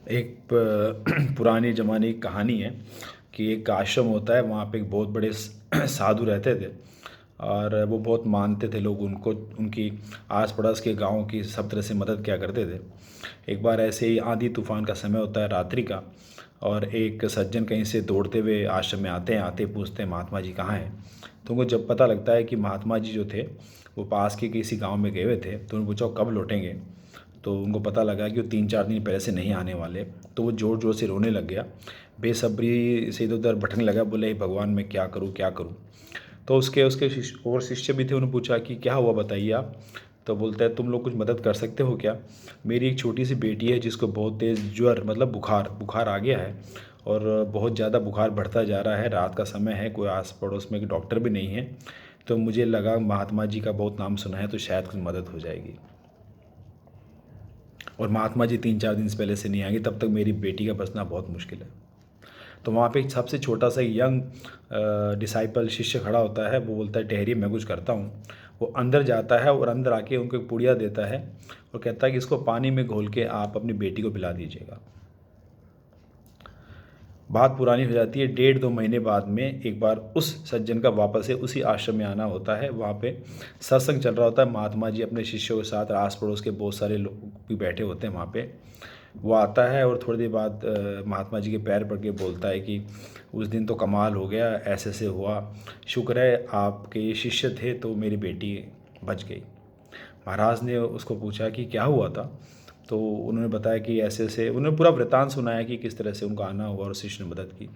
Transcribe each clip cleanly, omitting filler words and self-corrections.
पुरानी ज़माने की कहानी है कि एक आश्रम होता है, वहाँ पे एक बहुत बड़े साधु रहते थे और वो बहुत मानते थे लोग उनको, उनकी आस पड़ोस के गाँव की सब तरह से मदद किया करते थे। एक बार ऐसे ही आंधी तूफान का समय होता है, रात्रि का, और एक सज्जन कहीं से दौड़ते हुए आश्रम में आते हैं। आते पूछते हैं महात्मा जी कहाँ हैं। तो उनको जब पता लगता है कि महात्मा जी जो थे वो पास के किसी गांव में गए हुए थे, तो उन्होंने पूछा कब लौटेंगे। तो उनको पता लगा कि वो 3-4 दिन पहले से नहीं आने वाले। तो वो ज़ोर ज़ोर से रोने लग गया, बेसब्री से इधर उधर भटकने लगा, बोले हे भगवान मैं क्या करूँ क्या करूँ। तो उसके उसके और शिष्य भी थे, उन्होंने पूछा कि क्या हुआ बताइए आप। तो बोलता है तुम लोग कुछ मदद कर सकते हो क्या। मेरी एक छोटी सी बेटी है जिसको बहुत तेज़ ज्वर, मतलब बुखार बुखार आ गया है और बहुत ज़्यादा बुखार बढ़ता जा रहा है। रात का समय है, कोई आस पड़ोस में डॉक्टर भी नहीं है। तो मुझे लगा महात्मा जी का बहुत नाम सुना है, तो शायद कुछ मदद हो जाएगी। और महात्मा जी 3-4 दिन से पहले से नहीं आएंगे, तब तक मेरी बेटी का बचना बहुत मुश्किल है। तो वहाँ पे एक सबसे छोटा सा यंग डिसाइपल शिष्य खड़ा होता है। वो बोलता है ठहरिए मैं कुछ करता हूँ। वो अंदर जाता है और अंदर आके उनको एक पुड़िया देता है और कहता है कि इसको पानी में घोल के आप अपनी बेटी को पिला दीजिएगा। बात पुरानी हो जाती है। 1.5-2 महीने बाद में एक बार उस सज्जन का वापस से उसी आश्रम में आना होता है। वहाँ पे सत्संग चल रहा होता है। महात्मा जी अपने शिष्यों के साथ, आस पड़ोस के बहुत सारे लोग भी बैठे होते हैं वहाँ पे। वो आता है और थोड़ी देर बाद महात्मा जी के पैर पड़ के बोलता है कि उस दिन तो कमाल हो गया, ऐसे से हुआ, शुक्र है आपके ये शिष्य थे तो मेरी बेटी बच गई। महाराज ने उसको पूछा कि क्या हुआ था। तो उन्होंने बताया कि ऐसे ऐसे, उन्होंने पूरा वृतांत सुनाया कि किस तरह से उनका आना हुआ और शिष्य ने मदद की।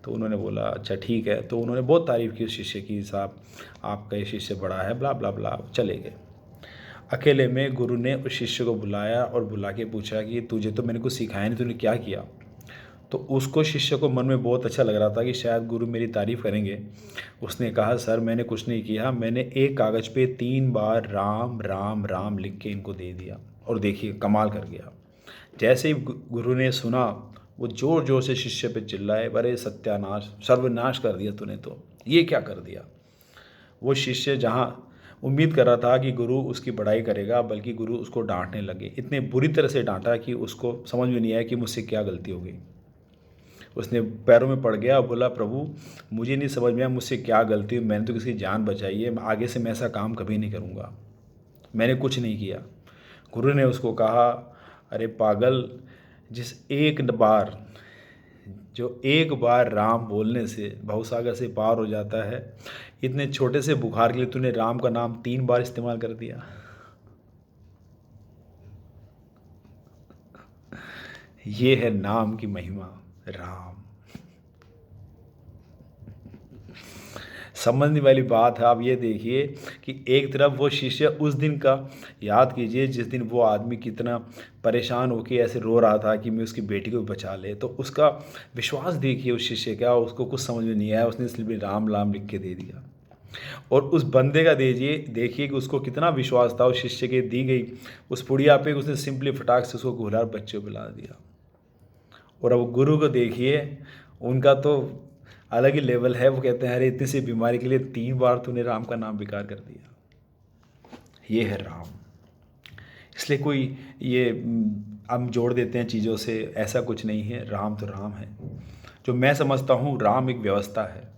तो उन्होंने बोला अच्छा ठीक है। तो उन्होंने बहुत तारीफ़ की उस शिष्य की, साहब आपका ये शिष्य बड़ा है, ब्ला ब्ला ब्ला, चले गए। अकेले में गुरु ने उस शिष्य को बुलाया और बुला के पूछा कि तुझे तो मैंने कुछ सिखाया नहीं, तूने क्या किया। तो उसको, शिष्य को मन में बहुत अच्छा लग रहा था कि शायद गुरु मेरी तारीफ़ करेंगे। उसने कहा सर मैंने कुछ नहीं किया, मैंने एक कागज़ पे 3 बार राम राम राम लिख के इनको दे दिया और देखिए कमाल कर गया। जैसे ही गुरु ने सुना, वो ज़ोर ज़ोर से शिष्य पे चिल्लाए, अरे सत्यानाश, सर्वनाश कर दिया तूने, तो ये क्या कर दिया। वो शिष्य जहाँ उम्मीद कर रहा था कि गुरु उसकी बड़ाई करेगा, बल्कि गुरु उसको डांटने लगे। इतने बुरी तरह से डांटा कि उसको समझ में नहीं आया कि मुझसे क्या गलती हो गई। उसने पैरों में पड़ गया और बोला प्रभु मुझे नहीं समझ में आया मुझसे क्या गलती हुई, मैंने तो किसी की जान बचाई है, आगे से मैं ऐसा काम कभी नहीं करूँगा, मैंने कुछ नहीं किया। गुरु ने उसको कहा अरे पागल, जिस एक बार, जो एक बार राम बोलने से भवसागर से पार हो जाता है, इतने छोटे से बुखार के लिए तूने राम का नाम 3 बार इस्तेमाल कर दिया। ये है नाम की महिमा, राम। समझने वाली बात है। आप ये देखिए कि एक तरफ वो शिष्य उस दिन का याद कीजिए जिस दिन वो आदमी कितना परेशान होकर ऐसे रो रहा था कि मैं उसकी बेटी को बचा ले, तो उसका विश्वास देखिए उस शिष्य का, उसको कुछ समझ में नहीं आया, उसने सिर्फ राम राम लिख के दे दिया। और उस बंदे का देखिए देखिए कि उसको कितना विश्वास था उस शिष्य के दी गई उस पुड़िया पे, उसने सिंपली फटाक से उसको घुला बच्चे को पिला दिया। और अब गुरु को देखिए, उनका तो अलग ही लेवल है। वो कहते हैं अरे इतनी सी बीमारी के लिए 3 बार तूने राम का नाम बेकार कर दिया। ये है राम। इसलिए कोई ये हम जोड़ देते हैं चीज़ों से, ऐसा कुछ नहीं है। राम तो राम है। जो मैं समझता हूँ राम एक व्यवस्था है,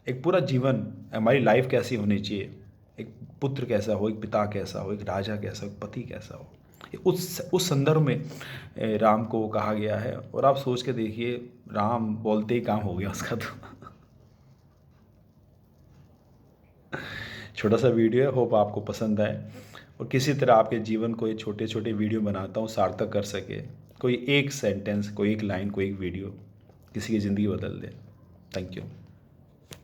एक पूरा जीवन, हमारी लाइफ कैसी होनी चाहिए, एक पुत्र कैसा हो, एक पिता कैसा हो, एक राजा कैसा हो, एक पति कैसा हो, उस संदर्भ में राम को कहा गया है। और आप सोच के देखिए, राम बोलते ही काम हो गया उसका। तो छोटा सा वीडियो है, होप आपको पसंद आए और किसी तरह आपके जीवन को ये छोटे छोटे वीडियो बनाता हूँ सार्थक कर सके। कोई एक सेंटेंस, कोई एक लाइन, कोई एक वीडियो किसी की ज़िंदगी बदल दे। Thank you.